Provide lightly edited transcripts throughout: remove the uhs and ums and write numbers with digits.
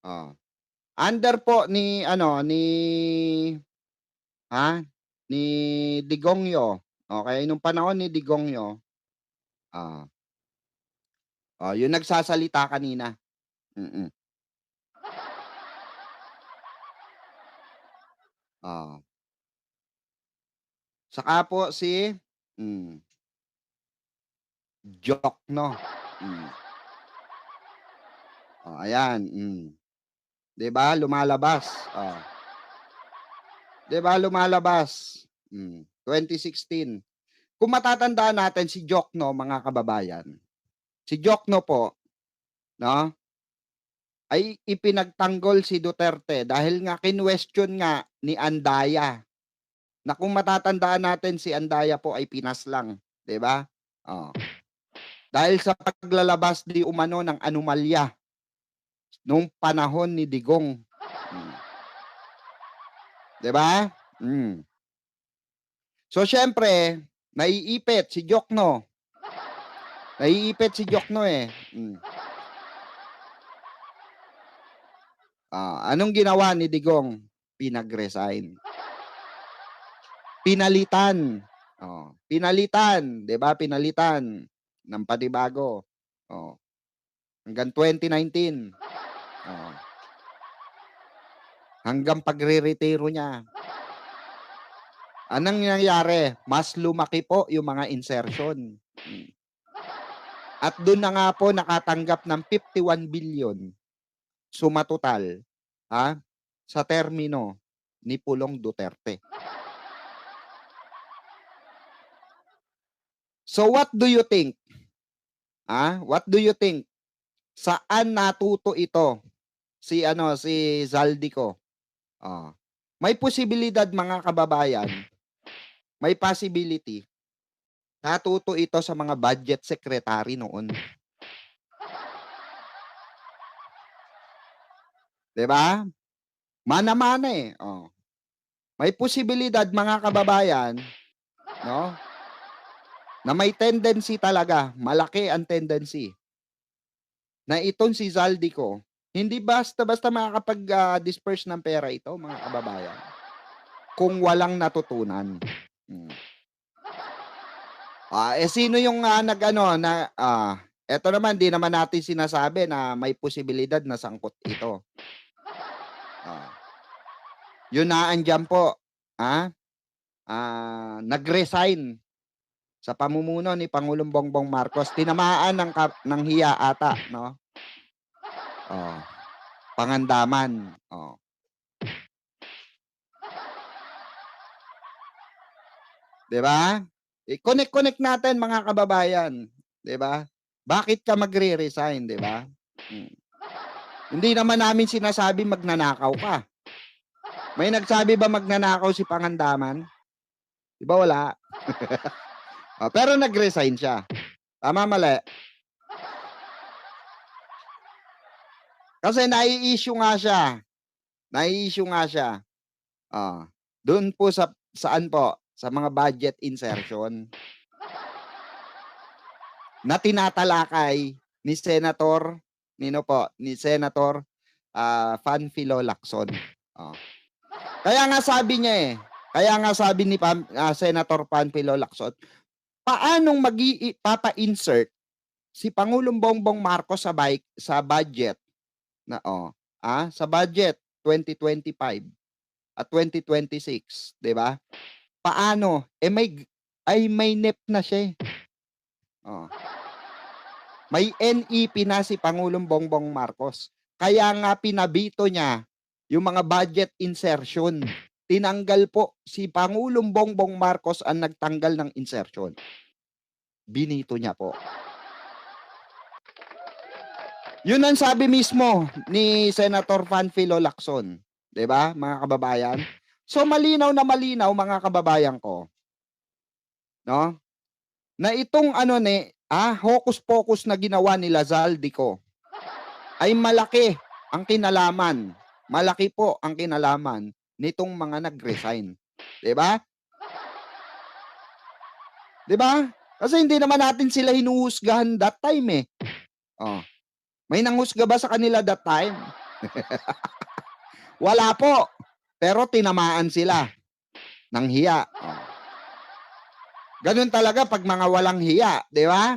Oh. Under po ni ano, ha, ni Digongyo. Okey, nung panahon ni Digongyo, ah, yung nagsasalita kanina. Mm. Oo. Saka po si, hmm, Diokno. Hmm. Oh, ayan, 'di ba lumalabas, 'di ba lumalabas, 2016. Kung matatandaan natin si Diokno mga kababayan, si Diokno po 'no, ay ipinagtanggol si Duterte dahil nga kinuwestiyon nga ni Andaya, na kung matatandaan natin si Andaya po ay Pinas lang, 'di ba? Oh, dahil sa paglalabas di umano ng anomalya nung panahon ni Digong, 'di ba? Hmm. So siyempre naiipit si Diokno, naiipit si Diokno, eh, anong ginawa ni Digong? Pinag-resign, pinalitan, pinalitan, 'di ba, pinalitan ng panibago, oh, hanggang 2019, oh, hanggang pagreretiro niya. Anong nangyari? Mas lumaki po yung mga insertion, at dun na nga po nakatanggap ng 51 billion suma total, sa termino ni Pulong Duterte. So what do you think? What do you think? Saan natuto ito si Zaldico? Oh. May posibilidad mga kababayan, may possibility natuto ito sa mga budget secretary noon. 'Di ba? Mana-mana, eh, oh. May posibilidad mga kababayan 'no, na may tendency talaga, malaki ang tendency na itong si Zaldico hindi basta-basta makakapag disperse ng pera ito mga kababayan, kung walang natutunan. Hmm. Sino yung, nag-ano na, eto naman 'di naman natin sinasabi na may posibilidad na sangkot ito. Ah, yung naandiyan po, ah, nag-resign sa pamumuno ni Pangulong Bongbong Marcos, tinamaan ng hiya ata 'no? Oh, pangandaman, oh, 'di ba? I-connect natin mga kababayan, 'di ba? Bakit ka magre-resign, 'di ba? Hmm. Hindi naman namin sinasabi magnanakaw ka. May nagsabi ba magnanakaw si Pangandaman? 'Di ba wala? Pero nag-resign siya. Tama, mali? Kasi nai-issue nga siya, nai-issue nga siya. Oh, do'n po saan po, sa mga budget insertion na tinatalakay ni Senator nino po, ni Senator, Panfilo Lacson. Oh. Kaya nga sabi niya, kaya nga sabi ni Senator Panfilo Lacson, paanong papa-insert si Pangulong Bongbong Marcos sa budget na, sa budget 2025 at 2026, 'di ba? Paano? May NEP na siya, eh. Oh. May NEP na si Pangulong Bongbong Marcos. Kaya nga pinabito niya yung mga budget insertion. Tinanggal po si Pangulong Bongbong Marcos ang nagtanggal ng insertion. Binito niya po. Yun ang sabi mismo ni Senator Panfilo Lacson, 'di ba, mga kababayan? So malinaw na malinaw mga kababayan ko, 'no, na itong hocus-pocus na ginawa nila Zaldico ay malaki po ang kinalaman nitong mga nag-resign, 'di ba? 'Di ba? Kasi hindi naman natin sila hinuhusgahan that time, eh. Oh, may nanghusga ba sa kanila that time? Wala po. Pero tinamaan sila ng hiya. Oh. Ganun talaga pag mga walang hiya, di ba?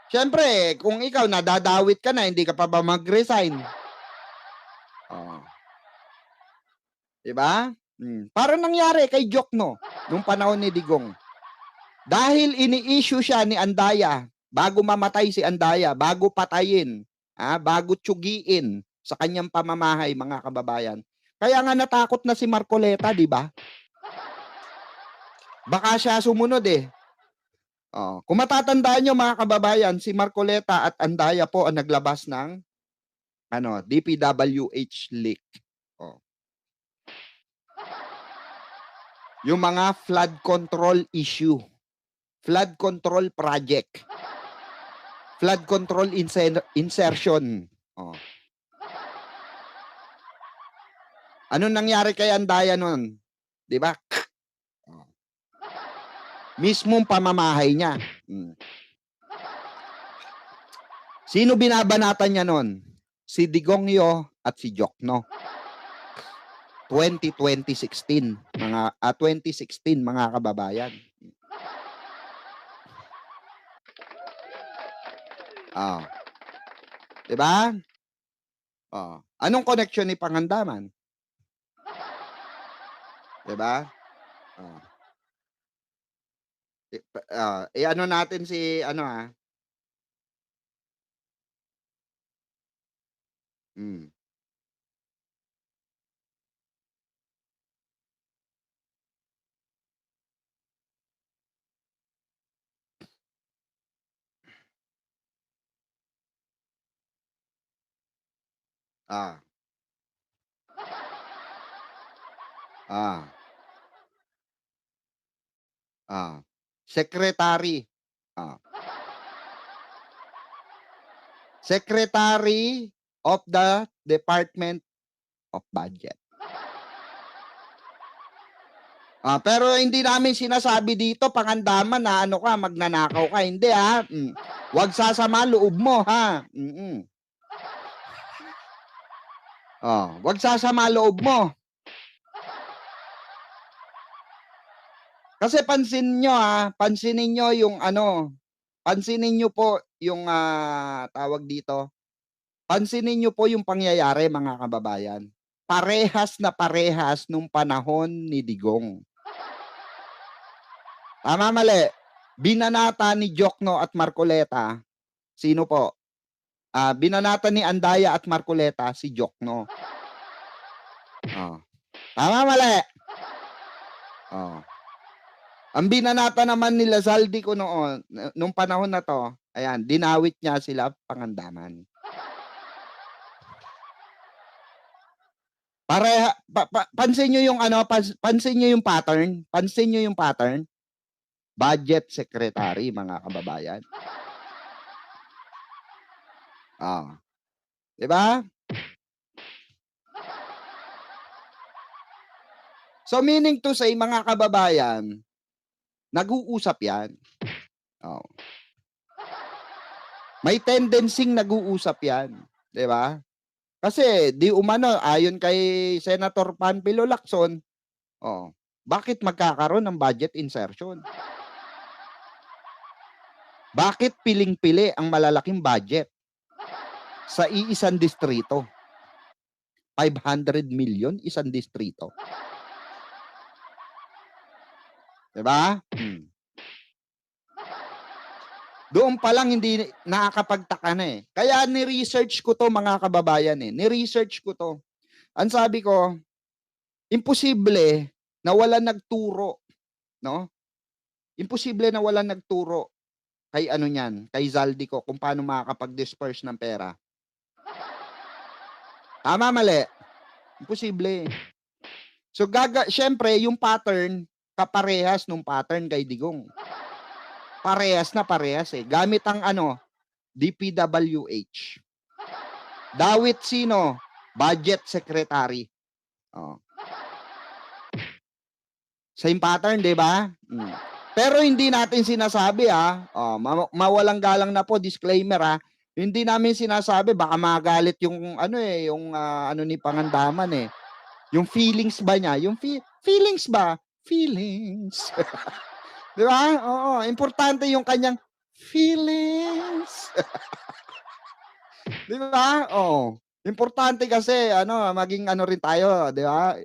Siyempre, kung ikaw nadadawit ka na, hindi ka pa ba mag-resign? Oh. Di ba? Parang nangyari kay Jokno nung panahon ni Digong. Dahil ini-issue siya ni Andaya, bago mamatay si Andaya, bago patayin, bago tsugiin sa kanyang pamamahay, mga kababayan. Kaya nga natakot na si Marcoleta, di ba? Baka siya sumunod eh. Oh, kung matatandaan nyo, mga kababayan, si Marcoleta at Andaya po ang naglabas ng DPWH leak. Oh. Yung mga flood control issue, flood control project, flood control insertion. Oh. Anong nangyari kay Andaya nun? Di ba? Oh. Mismong pamamahay niya. Sino binabanatan niya nun? Si Digongyo at si Jokno. 2016 mga kababayan. Diba? Anong connection ni Pangandaman? Diba? Ano natin si Secretary. Secretary of the Department of Budget. Pero hindi namin sinasabi dito, Pangandaman, na magnanakaw ka. Hindi Huwag sasama loob mo, ha? Huwag sasama loob mo. Kasi pansinin nyo yung pansinin nyo po yung tawag dito. Pansinin nyo po yung pangyayari, mga kababayan. Parehas na parehas nung panahon ni Digong. Tama, mali. Binanata ni Jokno at Marcoleta. Sino po? Binanata ni Andaya at Marcoleta si Jokno. Tama, mali. Ang binanata naman nila Zaldi ko noon, nung panahon na to, ayan, dinawit niya sila Pangandaman. Pansin niyo yung pansin niyo yung pattern, pansin niyo yung pattern. Budget secretary, mga kababayan. Diba? So meaning to say, mga kababayan, nag-uusap yan. May tendency nag-uusap yan. Diba? Kasi di umano, ayon kay Senator Panfilo Lacson, bakit magkakaroon ng budget insertion? Bakit piling-pili ang malalaking budget sa iisang distrito? 500 million isang distrito. Diba? Doon pa lang hindi nakakapagtaka na eh. Kaya ni-research ko to, mga kababayan eh. Ni-research ko to. Ang sabi ko, imposible na wala nagturo, no? Imposible na wala nagturo kay niyan, kay Zaldi ko kung paano makakapag-disperse ng pera. Tama, mali? Imposible. So syempre yung pattern kaparehas nung pattern kay Digong. Parehas na parehas eh. Gamit ang DPWH. Dawit sino? Budget secretary. Same pattern, 'di ba? Pero hindi natin sinasabi mawalang galang na po, disclaimer Hindi namin sinasabi baka magalit yung ano, yung, ano ni Pangandaman, eh. Yung feelings ba niya, yung feelings ba? Feelings. 'Di ba? Oo, importante yung kanyang feelings. 'Di ba? Oo. Importante kasi ano, maging ano rin tayo, 'di ba?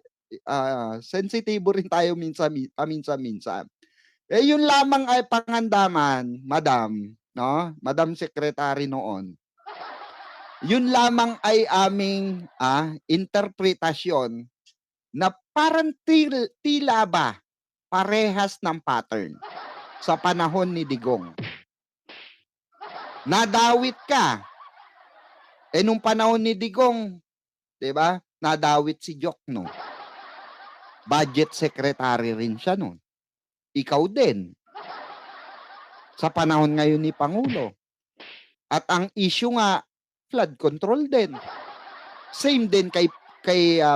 Sensitibo rin tayo paminsan-minsan. Eh, yun lamang ay Pangandaman, madam, 'no, Madam Secretary noon. Yun lamang ay aming, interpretasyon na parang tila ba parehas ng pattern sa panahon ni Digong. Nadawit ka. Eh, nung panahon ni Digong, 'di ba, nadawit si Jokno. Budget secretary rin siya nun. Ikaw din. Sa panahon ngayon ni Pangulo. At ang issue nga, flood control din. Same din kay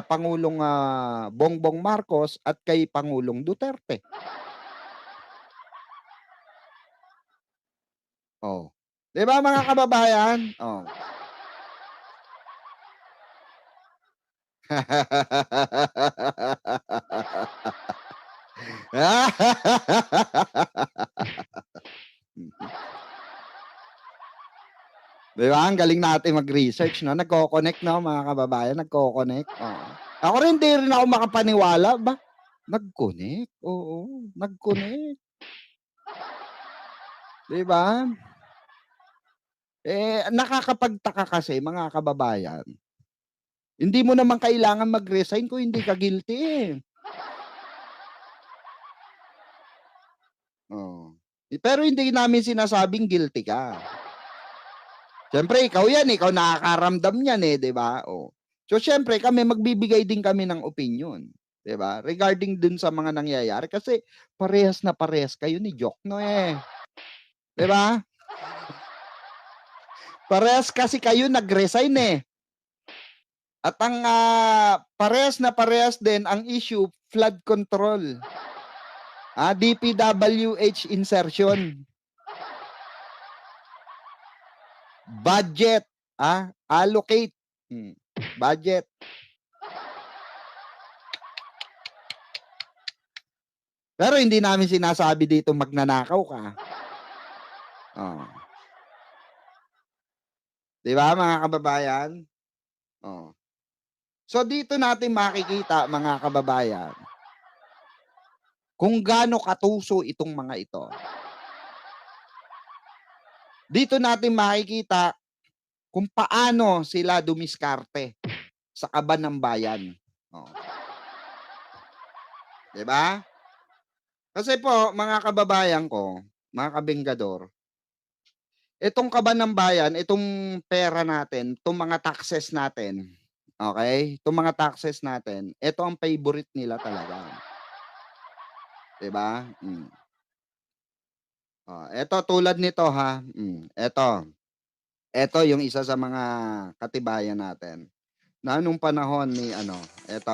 Pangulong Bongbong Marcos at kay Pangulong Duterte. Oh. 'Di ba mga kababayan? Oh. Di ba? Ang galing natin mag-research, no? Nagko-connect, no, mga kababayan? Nagko-connect. Oo. Ako rin, di rin ako makapaniwala. Ba? Nag-connect? Oo. Nag-connect. Di ba? Eh, nakakapagtaka kasi, mga kababayan. Hindi mo naman kailangan mag-resign kung hindi ka guilty, eh. Oh. Pero hindi namin sinasabing guilty ka. Siyempre, ikaw yan, ikaw nakakaramdam niyan, eh, di ba? Oh. So, siyempre, kami magbibigay din kami ng opinion, di ba? Regarding dun sa mga nangyayari kasi parehas na parehas kayo ni Jokno, eh. Di ba? Parehas kasi kayo nag-resign, eh. At ang parehas na parehas din ang issue, flood control. DPWH insertion. Budget, allocate. Budget. Pero hindi namin sinasabi dito magnanakaw ka. Oh. 'Di ba, mga kababayan? Oh. So dito natin makikita, mga kababayan, kung gaano katuso itong mga ito. Dito natin makikita kung paano sila dumiskarte sa kaban ng bayan. Oh. 'Di ba? Kasi po, mga kababayan ko, mga kabenggador, itong kaban ng bayan, itong pera natin, itong mga taxes natin, okay? Itong mga taxes natin, ito ang favorite nila talaga. 'Di ba? Ito tulad nito, ha. Ito yung isa sa mga katibayan natin. Na nung panahon ni ano, ito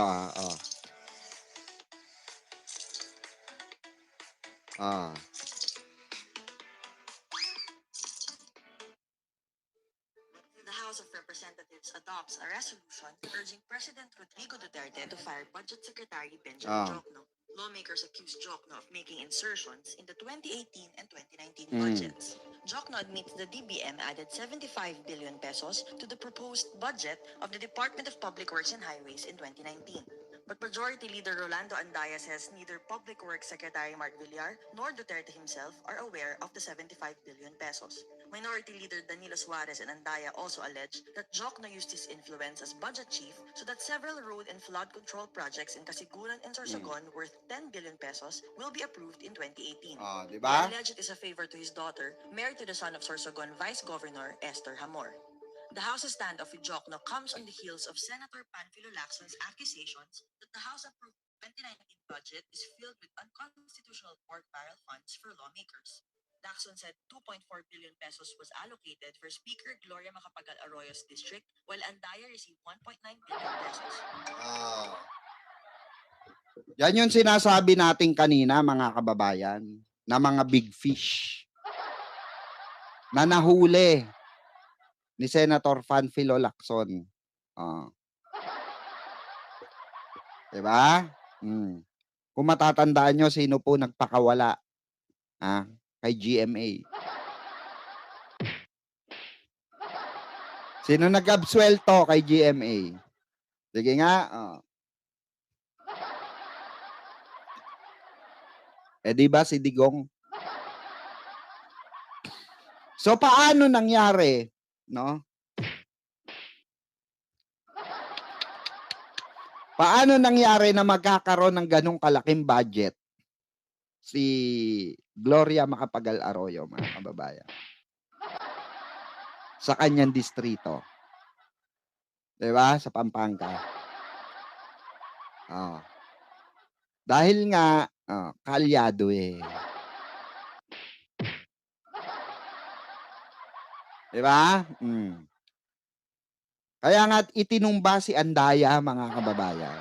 The House of Representatives adopts a resolution urging President Rodrigo Duterte to fire Budget Secretary Benjamin Jokno. Lawmakers accused Jokno of making insertions in the 2018 and 2019 budgets. Jokno admits the DBM added 75 billion pesos to the proposed budget of the Department of Public Works and Highways in 2019. But Majority Leader Rolando Andaya says neither Public Works Secretary Mark Villar nor Duterte himself are aware of the 75 billion pesos. Minority Leader Danilo Suarez and Andaya also alleged that Jokno used his influence as budget chief so that several road and flood control projects in Casiguran and Sorsogon worth 10 billion pesos will be approved in 2018. Diba? They allege it is a favor to his daughter, married to the son of Sorsogon Vice Governor Esther Hamor. The House's standoff with Jokno comes on the heels of Senator Panfilo Lacson's accusations that the House approved 2019 budget is filled with unconstitutional pork barrel funds for lawmakers. Lacson said 2.4 billion pesos was allocated for Speaker Gloria Macapagal Arroyo's district, while Andaya received 1.9 billion pesos. Yan yung sinasabi natin kanina, mga kababayan, na mga big fish na nahuli ni Senator Panfilo Lacson. Oh. 'Di ba? Kung matatandaan nyo, sino po nagpakawala kay GMA? Sino nag-absuelto kay GMA? Sige nga. Di ba si Digong? So paano nangyari, no? Paano nangyari na magkakaroon ng ganong kalaking budget si Gloria Macapagal Arroyo, mga kababayan, sa kanyang distrito? 'Di ba? Sa Pampanga. Dahil nga kalyado eh. 'Di ba? Kaya nga itinumba si Andaya, mga kababayan.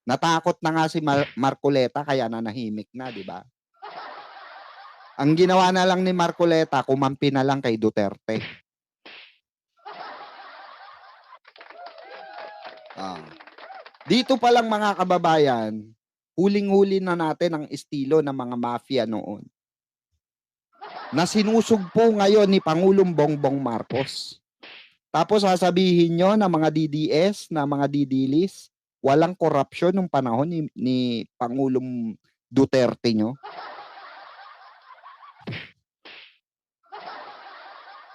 Natakot na nga si Marcoleta kaya nanahimik na, 'di ba? Ang ginawa na lang ni Marcoleta, kumampi na lang kay Duterte. Dito pa lang, mga kababayan, huling-huli na natin ang estilo ng mga mafia noon, na sinusugpo ngayon ni Pangulong Bongbong Marcos. Tapos sasabihin nyo na mga DDS, na mga didilis, walang korupsyon nung panahon ni Pangulong Duterte nyo.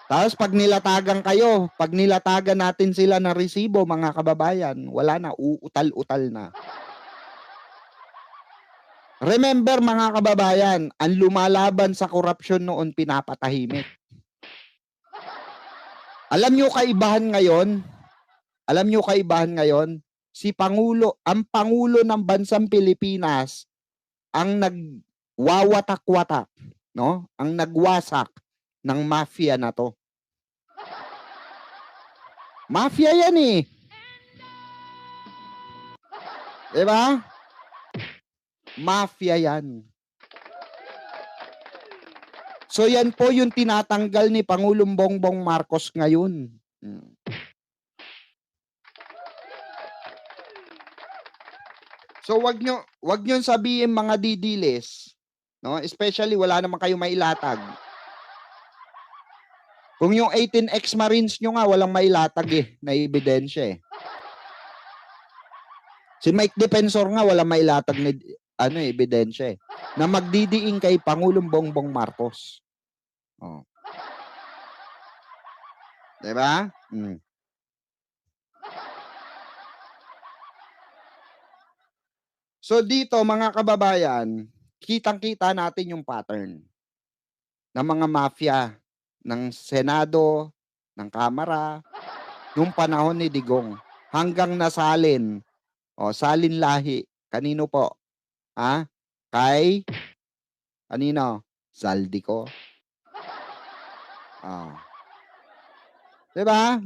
Tapos pag nilatagan kayo, pag nilatagan natin sila na resibo, mga kababayan, wala na, uutal-utal na. Remember, mga kababayan, ang lumalaban sa korupsyon noon, pinapatahimik. Alam nyo kaibahan ngayon? Alam nyo kaibahan ngayon? Ang Pangulo ng Bansang Pilipinas ang nagwawatak-watak, no? Ang nagwasak ng mafia na to. Mafia yan eh. Diba? Mafia yan. So yan po yung tinatanggal ni Pangulong Bongbong Marcos ngayon. So wag nyo sabihin, mga didiles, no? Especially wala naman kayo mailatag. Kung yung 18 ex-marines nyo nga walang mailatag na ebidensya . Si Mike Defensor nga walang mailatag na ebidensya na magdidiin kay Pangulong Bongbong Marcos. Diba? So dito, mga kababayan, kitang-kita natin yung pattern ng mga mafia ng Senado, ng Kamara, nung panahon ni Digong, hanggang nasalin. Salin lahi. Kanino po? Kay kanino? Zaldico. Diba?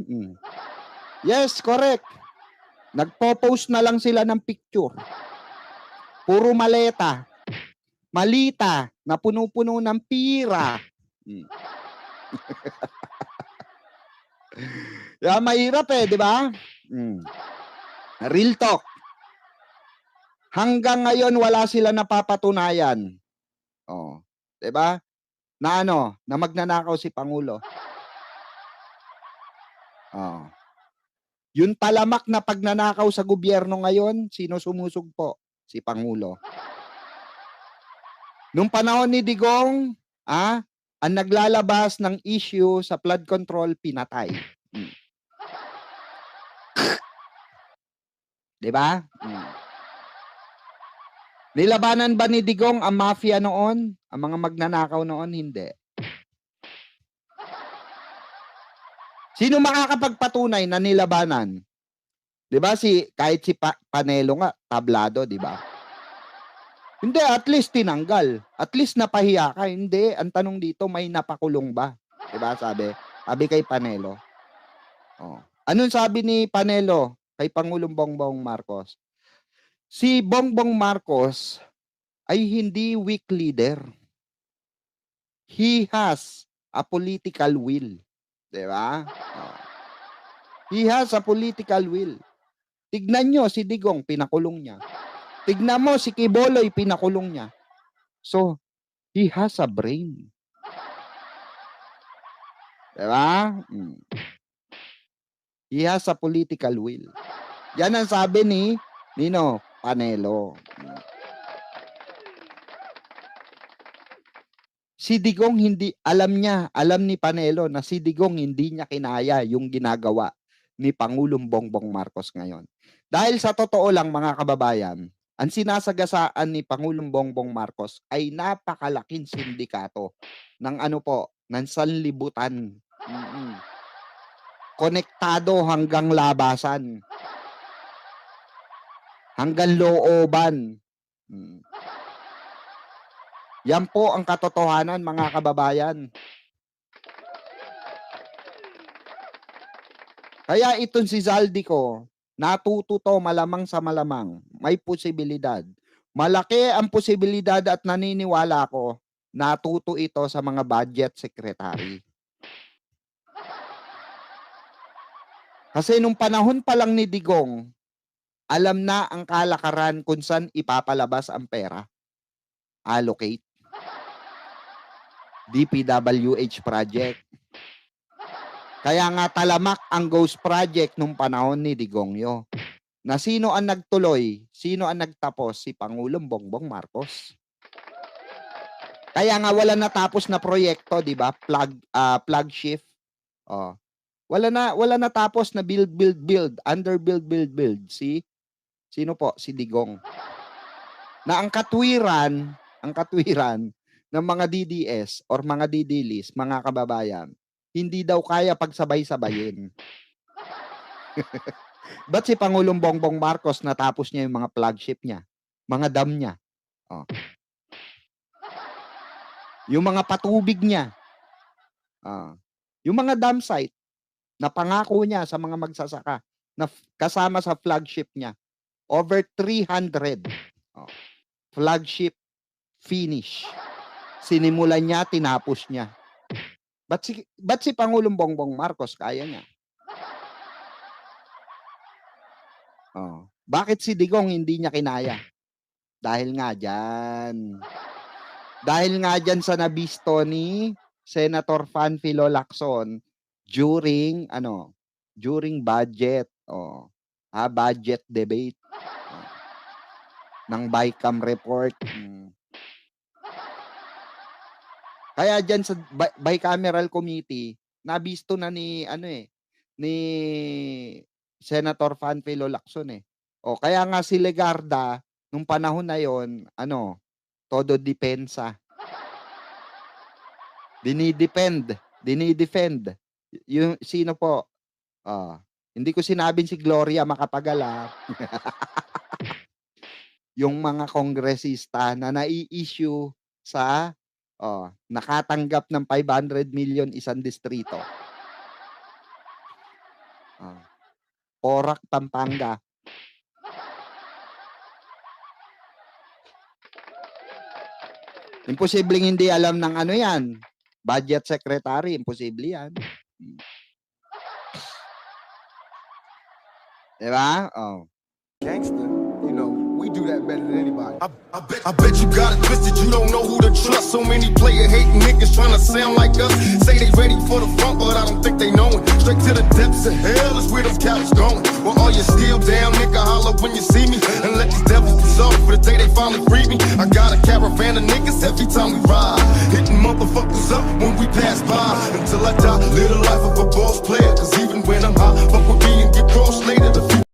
Yes, correct. Nagpo-post na lang sila ng picture. Puro maleta. Malita na puno-puno ng pira. Yeah, mahirap di ba? Real talk. Hanggang ngayon wala sila napapatunayan. Di ba? Na na magnanakaw si Pangulo. Yung talamak na pagnanakaw sa gobyerno ngayon, sino sumusugpo? Si Pangulo. Nung panahon ni Digong, ang naglalabas ng issue sa flood control, pinatay. Diba? Nilabanan ba ni Digong ang mafia noon? Ang mga magnanakaw noon? Hindi. Sino makakapagpatunay na nilabanan? Diba kahit si Panelo nga, tablado, diba? Hindi, at least tinanggal. At least napahiya ka. Hindi, ang tanong dito, may napakulong ba? Diba sabi kay Panelo. Anong sabi ni Panelo kay Pangulong Bongbong Marcos? Si Bongbong Marcos ay hindi weak leader. He has a political will. Diba? Oh. He has a political will. Tignan nyo si Digong, pinakulong niya. Tignan mo si Quiboloy, pinakulong niya. So, he has a brain. Diba? He has a political will. Yan ang sabi ni Nino Panelo. Si Digong hindi, alam ni Panelo na si Digong hindi niya kinaya yung ginagawa ni Pangulong Bongbong Marcos ngayon. Dahil sa totoo lang mga kababayan, ang sinasagasaan ni Pangulong Bongbong Marcos ay napakalaking sindikato ng ng sanlibutan. Konektado hanggang labasan. Hanggang looban. Yan po ang katotohanan mga kababayan. Kaya itong si Zaldico, natuto to malamang sa malamang. May posibilidad. Malaki ang posibilidad at naniniwala ko, natuto ito sa mga budget secretary. Kasi nung panahon pa lang ni Digong, alam na ang kalakaran kung saan ipapalabas ang pera. Allocate. DPWH project. Kaya nga talamak ang Ghost Project nung panahon ni Digongyo. Na sino ang nagtuloy? Sino ang nagtapos? Si Pangulong Bongbong Marcos. Kaya nga wala natapos na proyekto, di ba? Flagship. Oh. Wala natapos na build. Under build. Sino po? Si Digong. Na ang katwiran ng mga DDS or mga DDLs, mga kababayan, hindi daw kaya pagsabay-sabayin. Ba't si Pangulong Bongbong Marcos natapos niya yung mga flagship niya? Mga dam niya. Oh. Yung mga patubig niya. Yung mga dam site na pangako niya sa mga magsasaka na kasama sa flagship niya. Over 300. Oh. Flagship finish. Sinimulan niya, tinapos niya. Ba't si Pangulong Bongbong Marcos kaya niya? Oh. Bakit si Digong hindi niya kinaya? Dahil nga dyan sa nabisto ni Senator Panfilo Lacson during budget budget debate ng BICAM report. Kaya dyan sa bicameral committee, nabisto na ni Senator Panfilo Lacson . O kaya nga si Legarda nung panahon na yon, todo depensa. Dinidefend. Yung sino po? Hindi ko sinabing si Gloria Macapagal. Yung mga kongresista na nai-issue sa nakatanggap ng 500 million isang distrito. Porac, Pampanga. Imposibleng hindi alam ng yan. Budget secretary, imposible yan. Diba? Gangster, we do that better than anybody. I bet you got it twisted, you don't know who to trust. So many player hating niggas trying to sound like us. Say they ready for the front, but I don't think they know it. Straight to the depths of hell is where them cowards going. Well, all you still down, nigga, holler when you see me. And let these devils be sorry for the day they finally free me. I got a caravan of niggas every time we ride. Hitting motherfuckers up when we pass by.